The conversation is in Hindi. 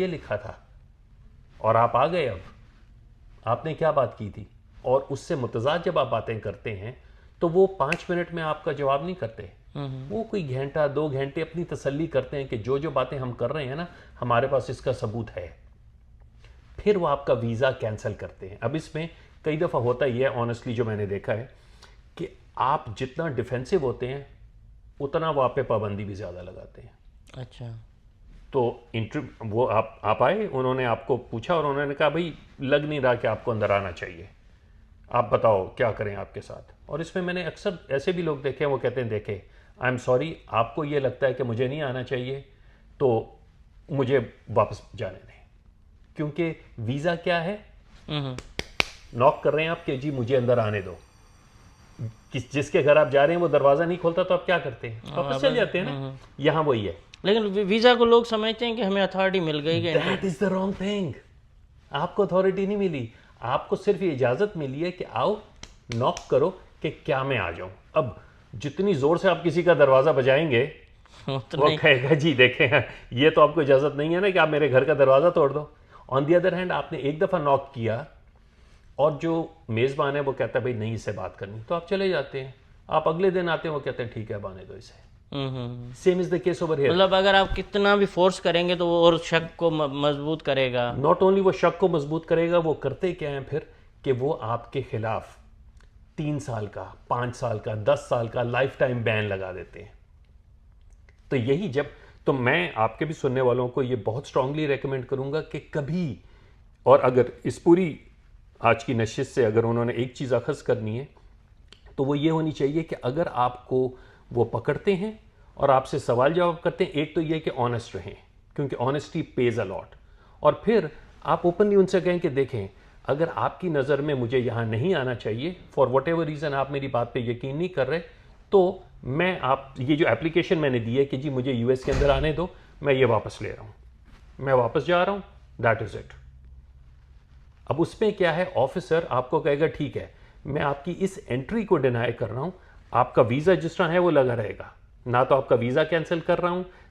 ये लिखा था और आप आ गए। अब आपने क्या बात की थी? और उससे मुतजाद जब आप बातें करते हैं तो वो 5 मिनट में आपका जवाब नहीं करते, वो कोई घंटा 2 घंटे अपनी तसल्ली करते हैं कि जो जो बातें हम कर रहे हैं ना, हमारे पास इसका सबूत है। फिर वो आपका वीज़ा कैंसिल करते हैं। अब इसमें कई दफ़ा होता ही है, ऑनेस्टली जो मैंने देखा है, कि आप जितना डिफेंसिव होते हैं उतना वो आप पे पाबंदी भी ज़्यादा लगाते हैं। अच्छा। तो इंटरव्यू वो आप आए, उन्होंने आपको पूछा और उन्होंने कहा भाई लग नहीं रहा कि आपको अंदर आना चाहिए, आप बताओ क्या करें आपके साथ। और इसमें मैंने अक्सर ऐसे भी लोग देखे हैं, वो कहते हैं देखे आई एम सॉरी, आपको ये लगता है कि मुझे नहीं आना चाहिए तो मुझे वापस जाने दें। क्योंकि वीज़ा क्या है, नॉक कर रहे हैं आप कि जी मुझे अंदर आने दो, जिसके घर आप जा रहे हैं वो दरवाज़ा नहीं खोलता तो आप क्या करते हैं, वापस चल जाते हैं ना। यहाँ वही है। लेकिन वीज़ा को लोग समझते हैं कि हमें अथॉरिटी मिल गई कि that is the wrong thing. आपको अथॉरिटी नहीं मिली, आपको सिर्फ ये इजाज़त मिली है कि आओ नॉक करो कि क्या मैं आ जाऊं। अब जितनी ज़ोर से आप किसी का दरवाज़ा बजाएंगे तो वो नहीं। कहेगा जी देखें ये तो आपको इजाज़त नहीं है ना कि आप मेरे घर का दरवाज़ा तोड़ दो। ऑन दी अदर हैंड आपने एक दफ़ा नॉक किया और जो मेज़बान है वो कहता है भाई नहीं इससे बात करनी, तो आप चले जाते हैं। आप अगले दिन आते हैं, वो कहते हैं ठीक है अब आने दो इसे। Same is the case over here. मतलब अगर आप कितना भी फोर्स करेंगे तो वो और शक को मजबूत करेगा। नॉट ओनली वो शक को मजबूत करेगा, वो करते क्या हैं फिर कि वो आपके खिलाफ 3 साल का, 5 साल का, 10 साल का लाइफ टाइम बैन लगा देते हैं। तो यही जब, तो मैं आपके भी सुनने वालों को ये बहुत स्ट्रांगली रेकमेंड करूंगा कि कभी, और अगर इस पूरी आज की नशिश से अगर उन्होंने एक चीज़ अखज़ करनी है तो वो ये होनी चाहिए कि अगर आपको वो पकड़ते हैं और आपसे सवाल जवाब करते हैं, एक तो ये कि ऑनेस्ट रहें, क्योंकि ऑनेस्टी पेज अ लॉट। और फिर आप ओपनली उनसे कहें कि देखें अगर आपकी नज़र में मुझे यहाँ नहीं आना चाहिए, फॉर वट एवर रीज़न आप मेरी बात पे यकीन नहीं कर रहे, तो मैं आप ये जो एप्लीकेशन मैंने दी है कि जी मुझे यूएस के अंदर आने दो, मैं ये वापस ले रहा हूँ, मैं वापस जा रहा हूँ, दैट इज़ इट। अब उसमें क्या है, ऑफिसर आपको कहेगा ठीक है मैं आपकी इस एंट्री को डिनाई कर रहा हूं, आपका वीज़ा जिस तरह है वो लगा रहेगा, ना तो आपका वीज़ा कैंसिल कर रहा हूं,